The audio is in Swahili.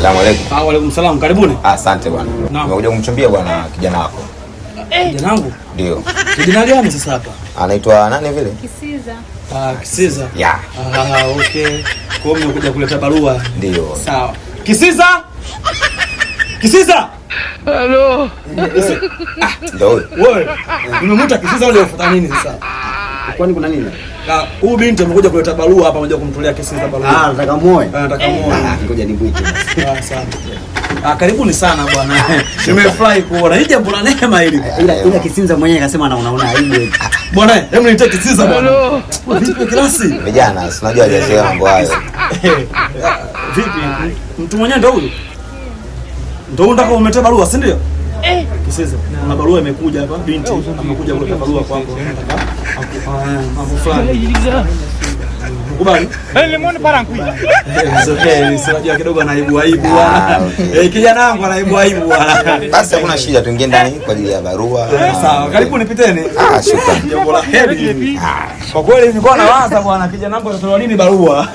Asalamu alaykum. Wa alaykum salaam. Karibuni. Asante bwana. Nimekuja kumchumbia bwana kijana wako. Kijana wangu? Ndio. Kijana gani sasa hapa? Anaitwa nani vile? Kisiza. Kisiza. Yeah. Okay. Kwa hiyo umekuja kuleta barua. Ndio. Sawa. Kisiza! Kisiza! Hello. Ndio. Wewe, unamuita Kisiza ule ufuata nini sasa? Kwani kuna nini? Huyu binti amekuja kuleta barua hapa, amekuja kumtolea Kisiza barua. Nataka muoe. Nataka muoe. Ngoja nimwite. Asante. Karibuni sana bwana. Nimefurahi kuona. Hii jambo la neema hili. Ila Kisinza mwenyewe akasema unaona aibu. Bwana, hebu niite Kisiza bwana. Vipi klasi? Vijana, unajua hajazoea mambo hayo. Vipi? Mtu mwenyewe ndio huyu? Ndio unataka umletea barua, si ndio? Kisiza, kuna barua imekuja hapa, binti amekuja kuleta barua kwako. Mambo fulani. Kubali? Limoni parangui. Okay, sio kidogo anaibu bwana. Kijana wangu anaibu bwana. Basi hakuna shida, tuingie ndani kwa ajili ya barua. Sawa, karibu nipiteni. Shukrani. Jambo la heri. Kwa kweli nilikuwa nawaza bwana, kijana wangu atatoa lini barua.